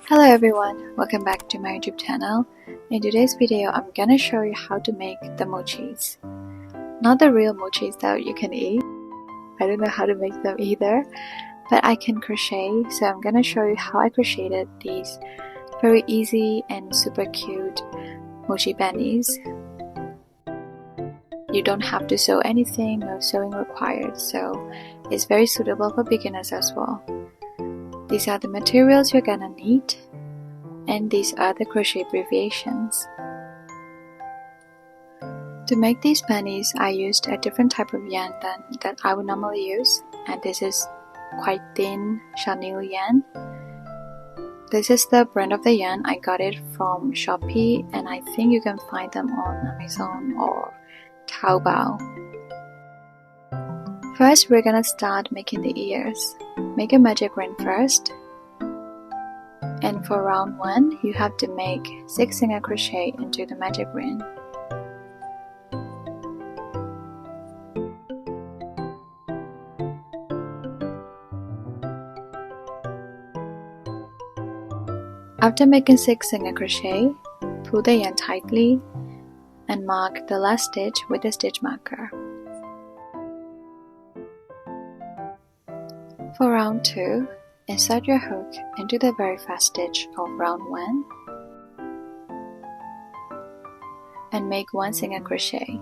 Hello everyone, welcome back to my YouTube channel. In today's video, I'm gonna show you how to make the mochis. Not the real mochis that you can eat. I don't know how to make them either, but I can crochet, so I'm gonna show you how I crocheted these very easy and super cute mochi bunnies. You don't have to sew anything, no sewing required, so it's very suitable for beginners as well. These are the materials you're gonna need, and these are the crochet abbreviations. To make these bunnies, I used a different type of yarn than that I would normally use, and this is quite thin chenille yarn. This is the brand of the yarn. I got it from Shopee, and I think you can find them on Amazon or Taobao. First, we're gonna start making the ears. Make a magic ring first, and for round 1 you have to make 6 single crochet into the magic ring. After making 6 single crochet, pull the yarn tightly and mark the last stitch with a stitch marker. For round 2, insert your hook into the very first stitch of round 1 and make 1 single crochet.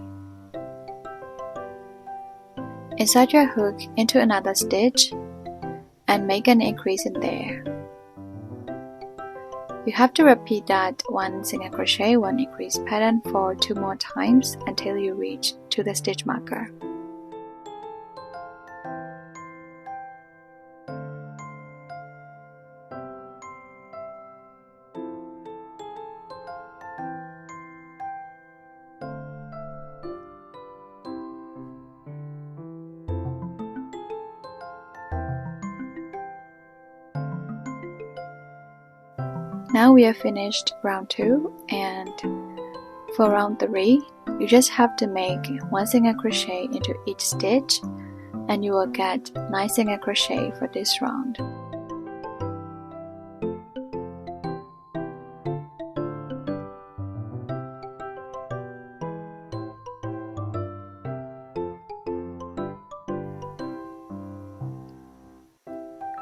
Insert your hook into another stitch and make an increase in there. You have to repeat that 1 single crochet, 1 increase pattern for 2 more times until you reach to the stitch marker. Now we have finished round 2, and for round 3, you just have to make 1 single crochet into each stitch, and you will get 9 single crochet for this round.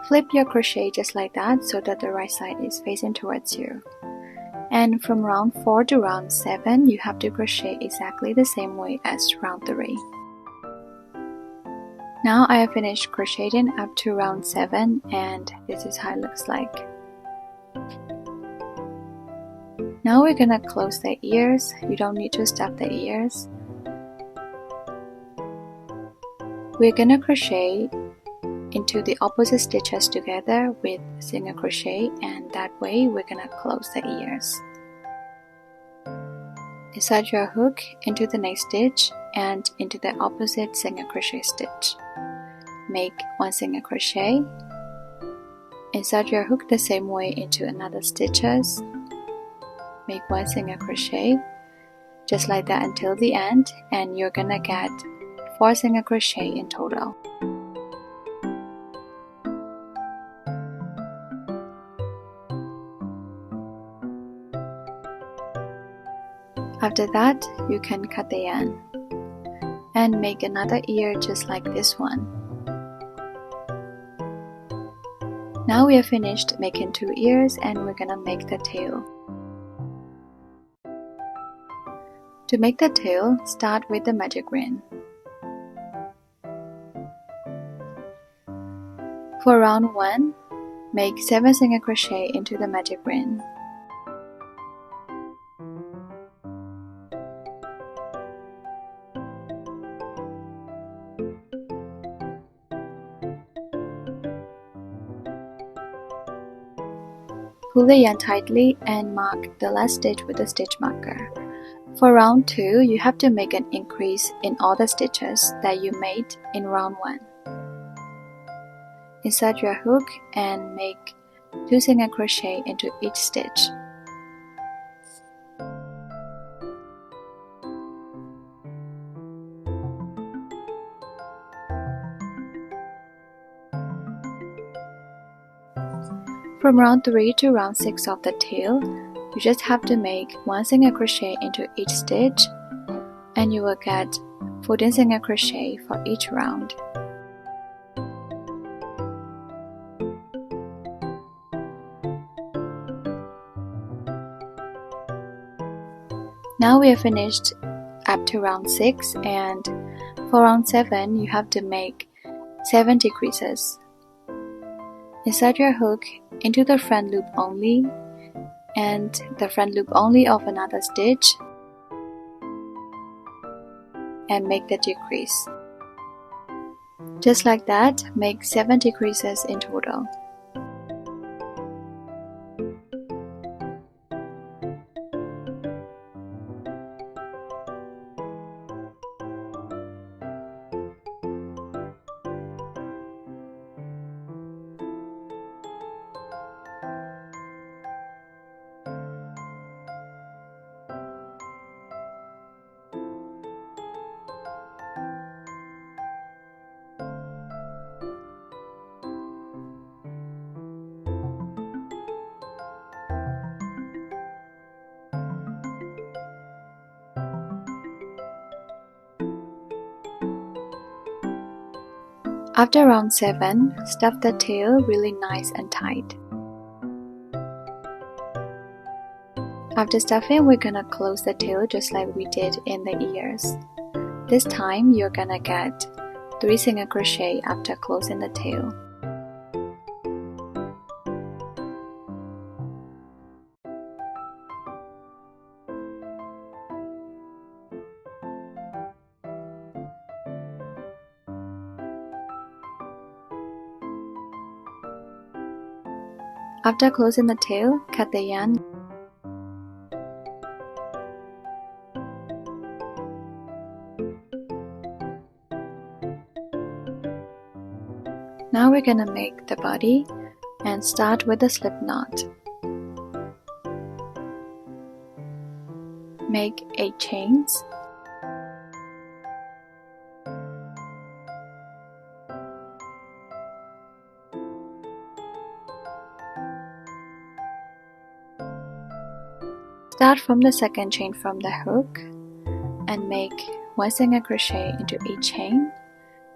Flip your crochet just like that so that the right side is facing towards you. And from round 4 to round 7, you have to crochet exactly the same way as round 3. Now I have finished crocheting up to round 7, and this is how it looks like. Now we're gonna close the ears. You don't need to stuff the ears. We're gonna crochet into the opposite stitches together with single crochet, and that way we're gonna close the ears. Insert your hook into the next stitch and into the opposite single crochet stitch. Make 1 single crochet. Insert your hook the same way into another stitches. Make 1 single crochet, just like that until the end, and you're gonna get 4 single crochet in total. After that, you can cut the yarn and make another ear just like this one. Now we have finished making 2 ears, and we're gonna make the tail. To make the tail, start with the magic ring. For round 1, make 7 single crochet into the magic ring. Pull the yarn tightly and mark the last stitch with a stitch marker. For round 2, you have to make an increase in all the stitches that you made in round 1. Insert your hook and make 2 single crochet into each stitch. from round 3 to round 6 of the tail, you just have to make 1 single crochet into each stitch, and you will get 14 single crochet for each round. Now we have finished up to round 6, and for round 7 you have to make 7 decreases. Insert your hook into the front loop only and the front loop only of another stitch and make the decrease. Just like that, make 7 decreases in total. After round 7, stuff the tail really nice and tight. After stuffing, we're gonna close the tail just like we did in the ears. This time, you're gonna get 3 single crochet after closing the tail. After closing the tail, cut the yarn. Now we're gonna make the body and start with the slip knot. Make 8 chains. Start from the second chain from the hook and make 1 single crochet into each chain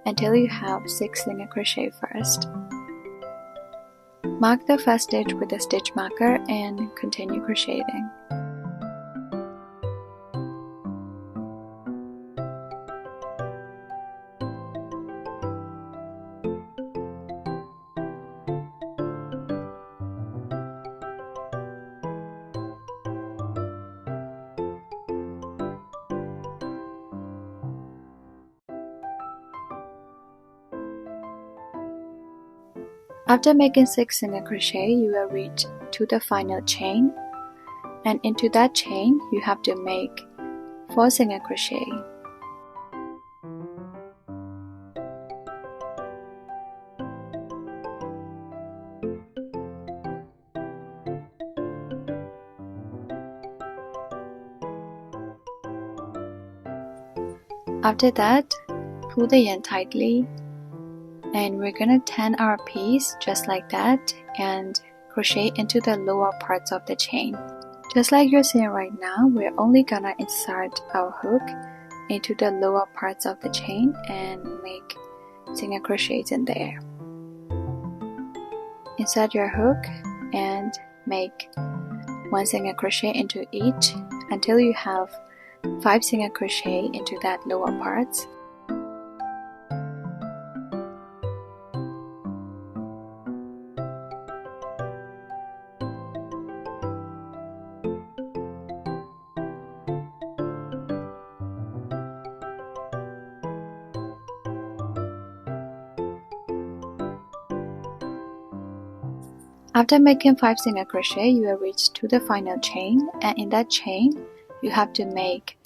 until you have 6 single crochet first. Mark the first stitch with a stitch marker and continue crocheting. After making 6 single crochet, you will reach to the final chain, and into that chain you have to make 4 single crochet. After that, pull the yarn tightly, and we're gonna turn our piece just like that and crochet into the lower parts of the chain. Just like you're seeing right now, we're only gonna insert our hook into the lower parts of the chain and make single crochets in there. Insert your hook and make 1 single crochet into each until you have 5 single crochet into that lower parts. After making 5 single crochet, you will reach to the final chain, and in that chain, you have to make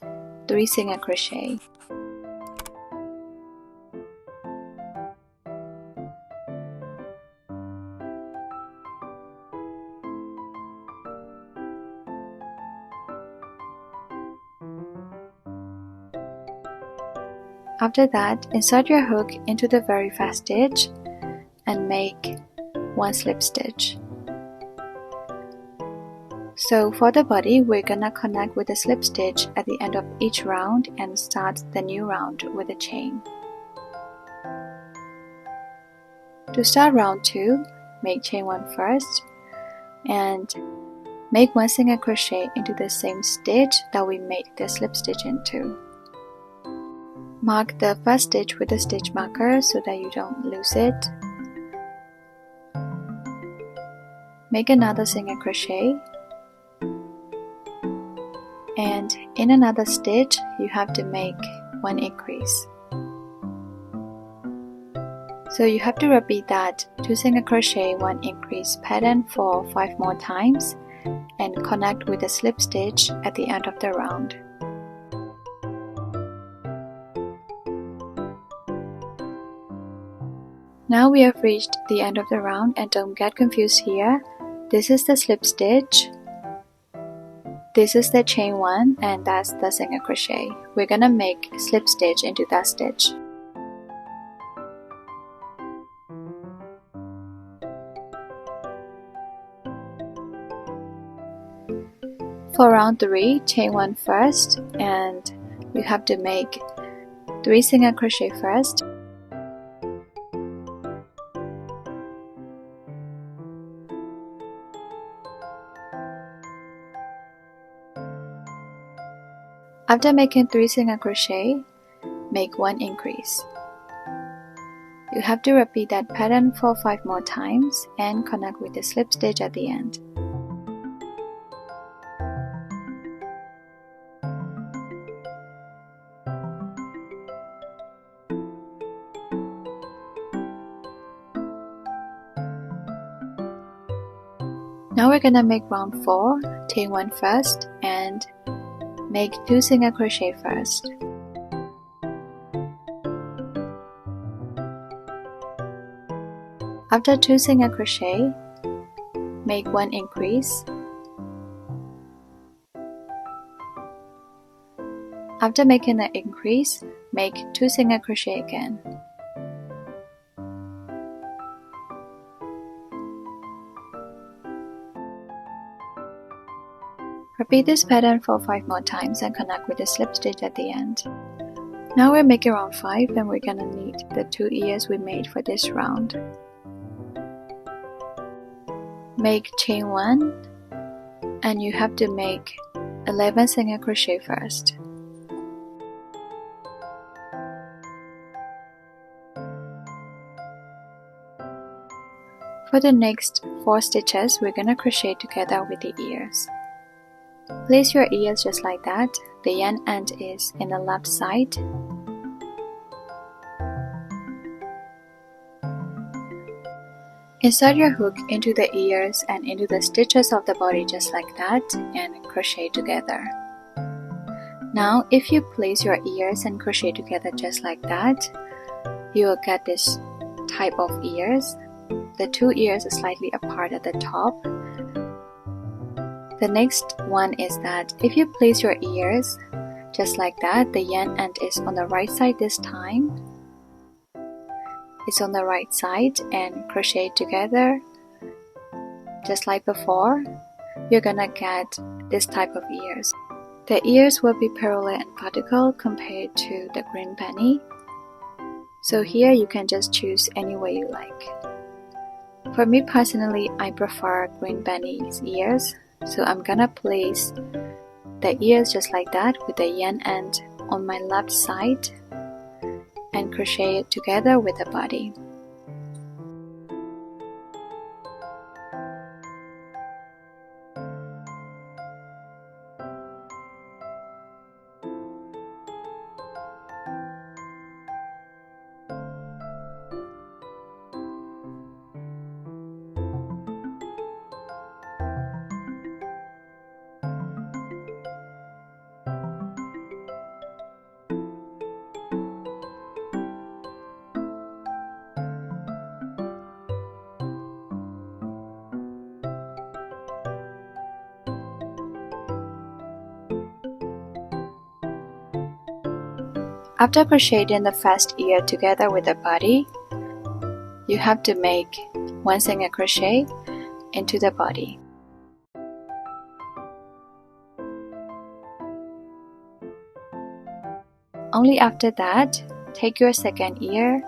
3 single crochet. After that, insert your hook into the very first stitch and make 1 slip stitch. So for the body, we're gonna connect with a slip stitch at the end of each round and start the new round with a chain. To start round 2, make chain 1 first and make 1 single crochet into the same stitch that we made the slip stitch into. Mark the first stitch with a stitch marker so that you don't lose it. Make another single crochet, and in another stitch you have to make 1 increase. So you have to repeat that 2 single crochet 1 increase pattern for 5 more times and connect with a slip stitch at the end of the round. Now we have reached the end of the round, and don't get confused here. This is the slip stitch, this is the chain 1, and that's the single crochet. We're gonna make slip stitch into that stitch. For round 3, chain 1 first, and you have to make 3 single crochet first. After making 3 single crochet, make 1 increase. You have to repeat that pattern for 5 more times and connect with the slip stitch at the end. Now we're gonna make round 4, chain 1 first and make 2 single crochet first. After 2 single crochet, make 1 increase. After making an increase, make 2 single crochet again. Repeat this pattern for 5 more times and connect with the slip stitch at the end. Now we're making round 5 and we're gonna need the 2 ears we made for this round. Make chain 1 and you have to make 11 single crochet first. For the next 4 stitches, we're gonna crochet together with the ears. Place your ears just like that. The yarn end is in the left side. Insert your hook into the ears and into the stitches of the body just like that and crochet together. Now if you place your ears and crochet together just like that, you will get this type of ears. The 2 ears are slightly apart at the top. The next one is that if you place your ears just like that, the yarn end is on the right side this time. It's on the right side and crochet together just like before. You're gonna get this type of ears. The ears will be parallel and vertical compared to the green bunny. So here you can just choose any way you like. For me personally, I prefer green bunny's ears. So I'm gonna place the ears just like that with the yarn end on my left side and crochet it together with the body. After crocheting the first ear together with the body, you have to make 1 single crochet into the body. Only after that, take your second ear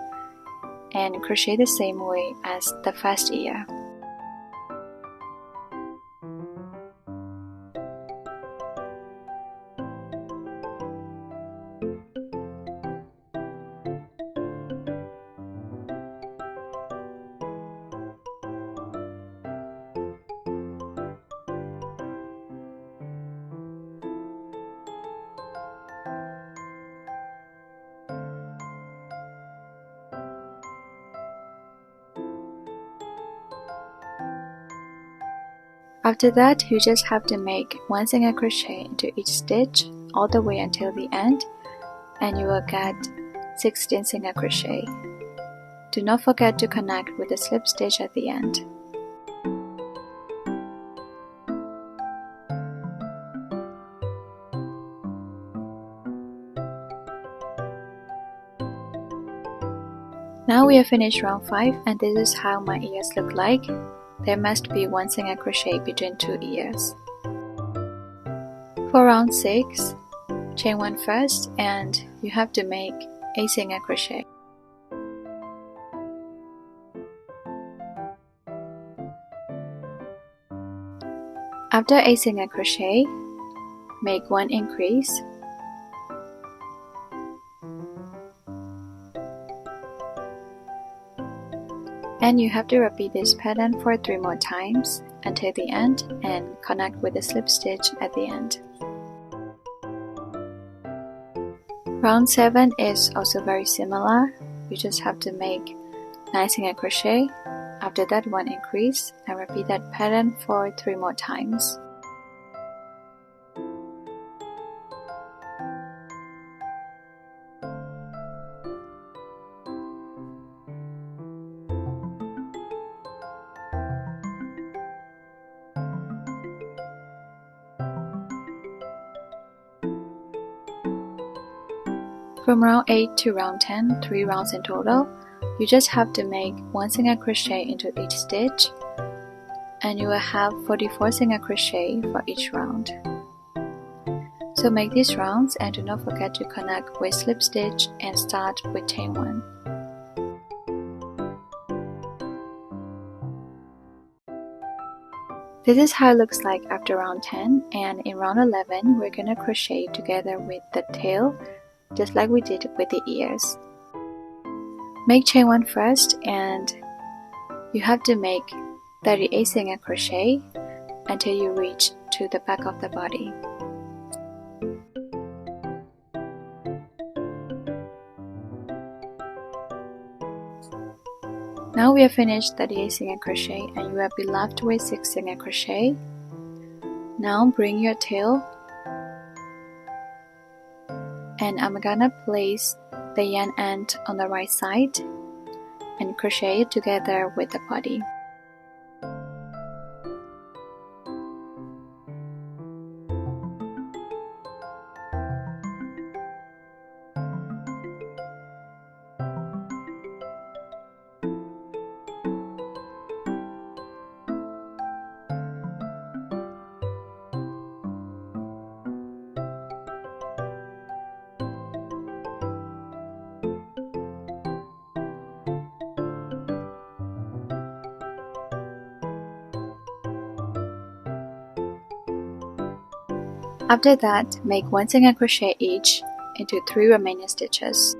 and crochet the same way as the first ear. After that, you just have to make one single crochet into each stitch all the way until the end, and you will get 16 single crochet. Do not forget to connect with the slip stitch at the end. Now we have finished round 5, and this is how my ears look like. There must be one single crochet between two ears. For round 6, chain 1 first, and you have to make a single crochet. After a single crochet, make 1 increase. And you have to repeat this pattern for 3 more times until the end and connect with the slip stitch at the end. Round 7 is also very similar. You just have to make 9 single crochet, after that 1 increase, and repeat that pattern for 3 more times. From round 8 to round 10, 3 rounds in total, you just have to make 1 single crochet into each stitch, and you will have 44 single crochet for each round. So make these rounds and do not forget to connect with slip stitch and start with chain 1. This is how it looks like after round 10, and in round 11 we're gonna crochet together with the tail, just like we did with the ears. Make chain 1 first, and you have to make 38 single crochet until you reach to the back of the body. Now we have finished 38 single crochet, and you will be left with 6 single crochet. Now bring your tail, and I'm gonna place the yarn end on the right side and crochet it together with the body. After that, make 1 single crochet each into 3 remaining stitches.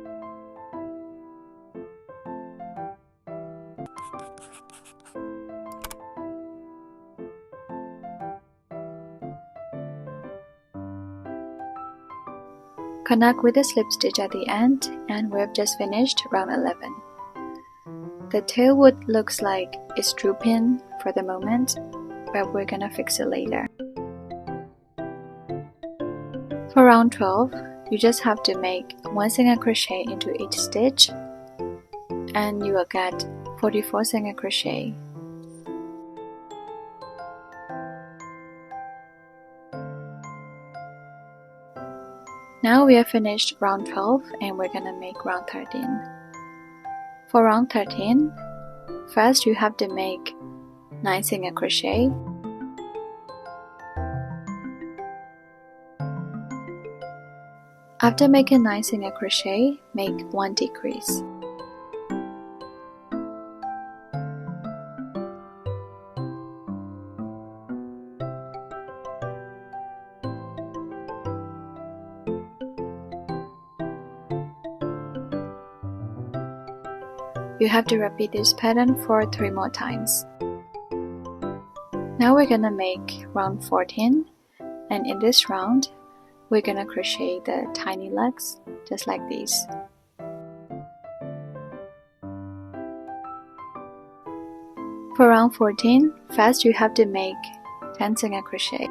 Connect with the slip stitch at the end, and we have just finished round 11. The tail would looks like it's drooping for the moment, but we're gonna fix it later. For round 12, you just have to make 1 single crochet into each stitch, and you will get 44 single crochet. Now we have finished round 12, and we're gonna make round 13. For round 13, first you have to make 9 single crochet. After making 9 single crochet, make 1 decrease. You have to repeat this pattern for 3 more times. Now we're gonna make round 14, and in this round, we're gonna crochet the tiny legs, just like these. For round 14, first you have to make 10 single crochet.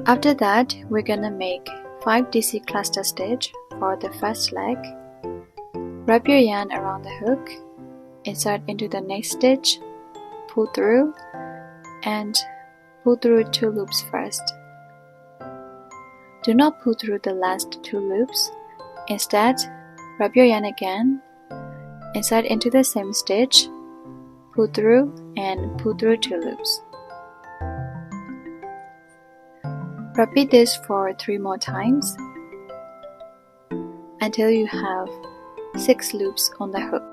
After that, we're gonna make 5 DC cluster stitch for the first leg. Wrap your yarn around the hook, insert into the next stitch, pull through, and pull through 2 loops first. Do not pull through the last 2 loops. Instead, wrap your yarn again, insert into the same stitch, pull through, and pull through 2 loops. Repeat this for 3 more times until you have 6 loops on the hook.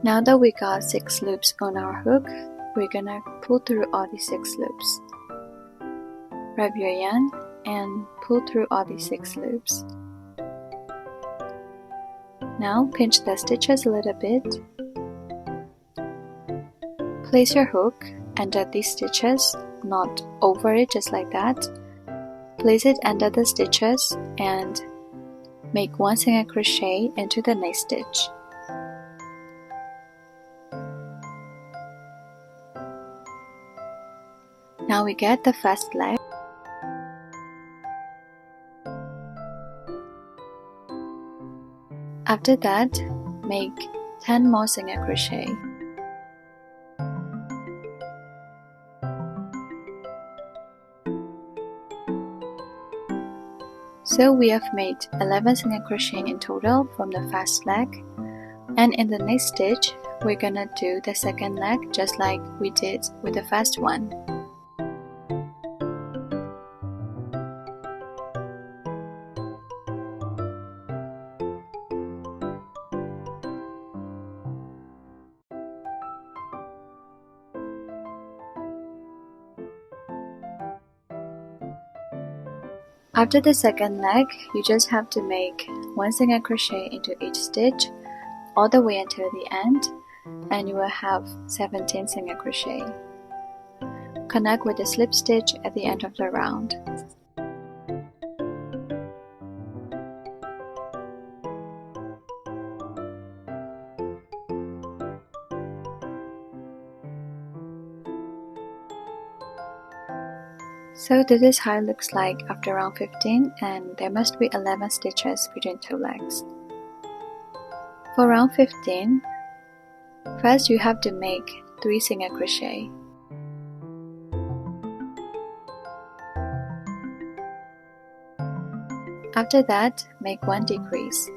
Now that we got 6 loops on our hook, we're gonna pull through all these 6 loops. Wrap your yarn and pull through all these 6 loops. Now pinch the stitches a little bit. Place your hook under these stitches, not over it, just like that. Place it under the stitches and make 1 single crochet into the next stitch. Now we get the first leg. After that, make 10 more single crochet. So we have made 11 single crochet in total from the first leg, and in the next stitch, we're gonna do the second leg just like we did with the first one. After the second leg, you just have to make 1 single crochet into each stitch all the way until the end, and you will have 17 single crochet. Connect with the slip stitch at the end of the round. So this is how it looks like after round 15, and there must be 11 stitches between 2 legs. For round 15, first you have to make 3 single crochet. After that, make 1 decrease.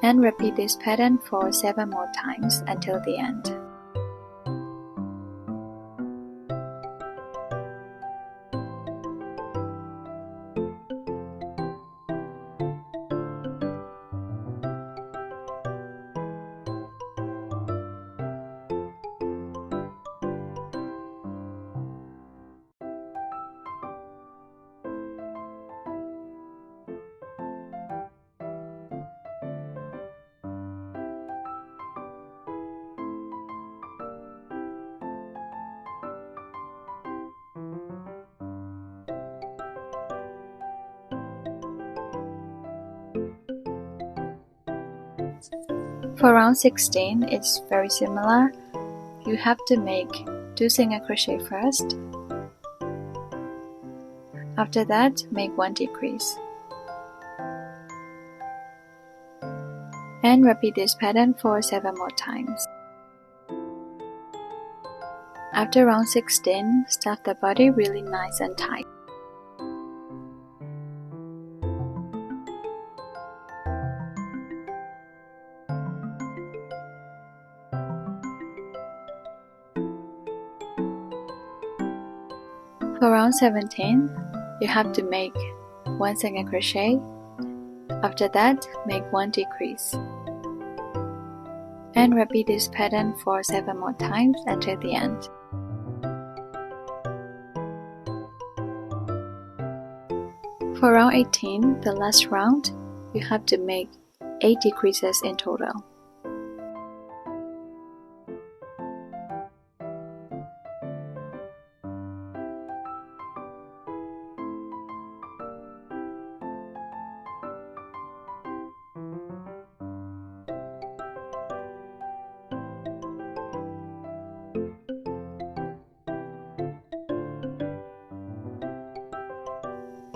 And repeat this pattern for 7 more times until the end. For round 16, it's very similar. You have to make Do single crochet first. After that, make 1 decrease. And repeat this pattern for 7 more times. After round 16, stuff the body really nice and tight. For round 17, you have to make 1 single crochet. After that, make 1 decrease. And repeat this pattern for 7 more times until the end. For round 18, the last round, you have to make 8 decreases in total.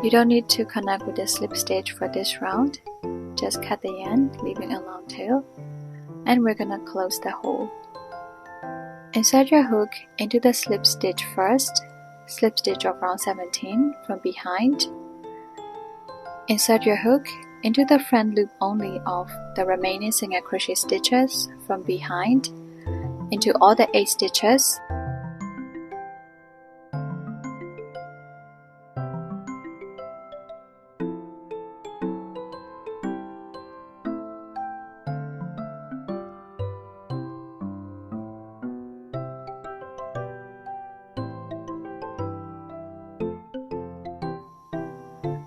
You don't need to connect with the slip stitch for this round. Just cut the end, leaving a long tail, and we're gonna close the hole. Insert your hook into the slip stitch first, slip stitch of round 17 from behind. Insert your hook into the front loop only of the remaining single crochet stitches from behind into all the 8 stitches.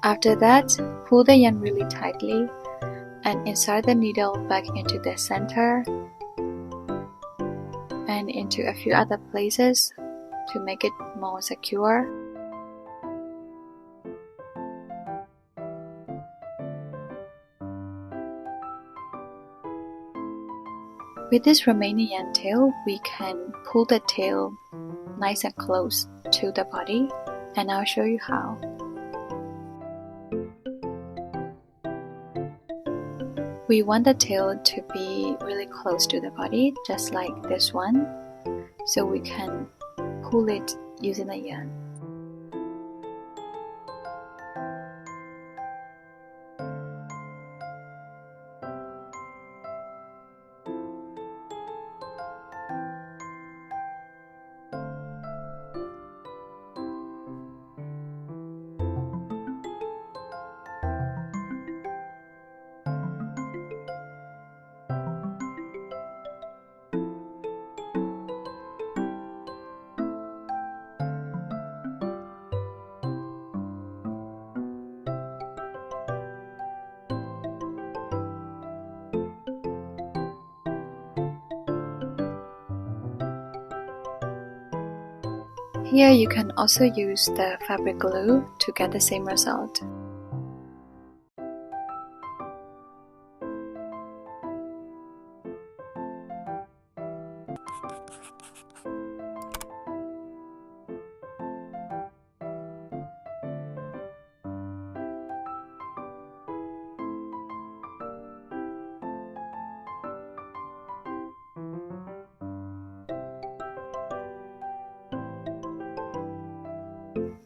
After that, pull the yarn really tightly and insert the needle back into the center and into a few other places to make it more secure. With this remaining yarn tail, we can pull the tail nice and close to the body, and I'll show you how. We want the tail to be really close to the body, just like this one, so we can pull it using the yarn. Here you can also use the fabric glue to get the same result.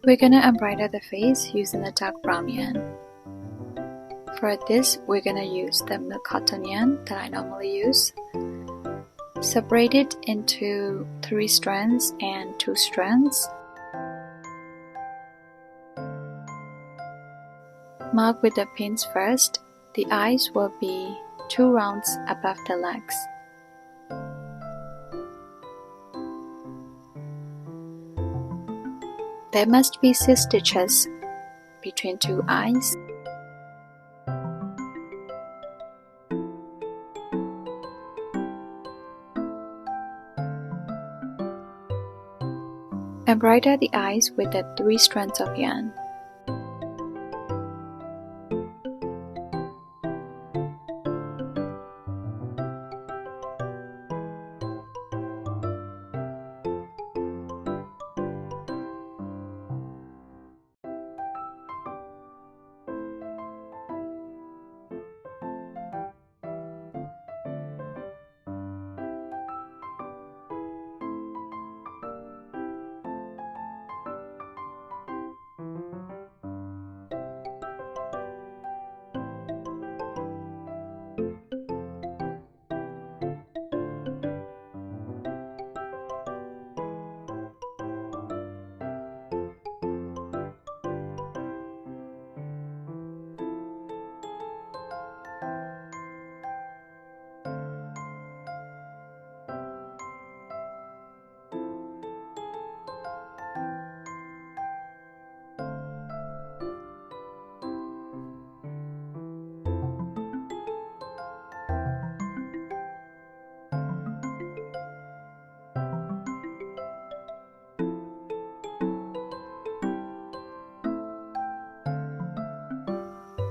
We're gonna embroider the face using the dark brown yarn. For this, we're gonna use the milk cotton yarn that I normally use. Separate it into 3 strands and 2 strands. Mark with the pins first. The eyes will be 2 rounds above the legs. There must be 6 stitches between 2 eyes. Embroider the eyes with the 3 strands of yarn.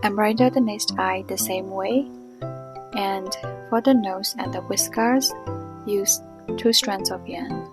Embroider the next eye the same way, and for the nose and the whiskers, use 2 strands of yarn.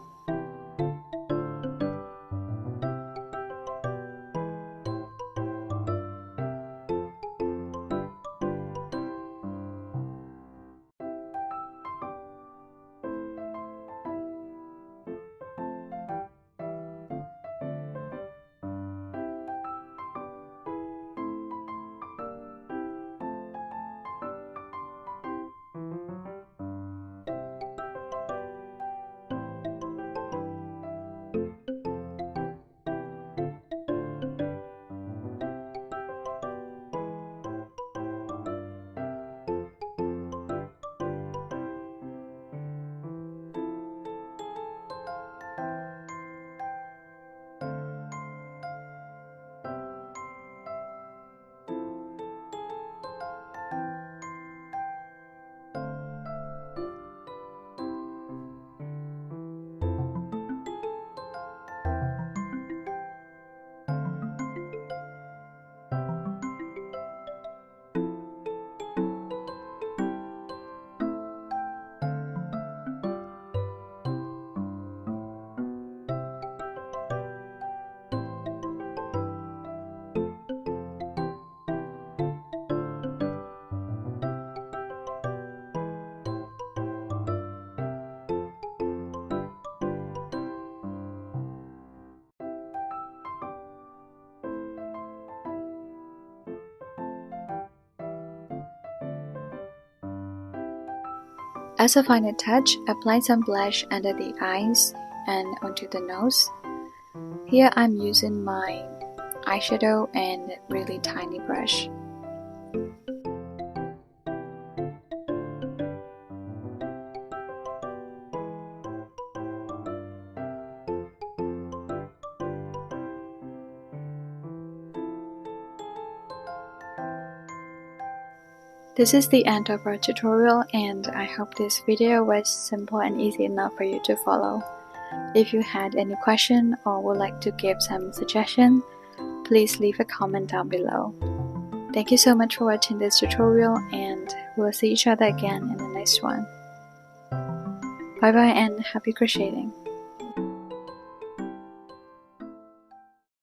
As a final touch, apply some blush under the eyes and onto the nose. Here I'm using my eyeshadow and really tiny brush. This is the end of our tutorial, and I hope this video was simple and easy enough for you to follow. If you had any question or would like to give some suggestion, please leave a comment down below. Thank you so much for watching this tutorial, and we'll see each other again in the next one. Bye bye and happy crocheting!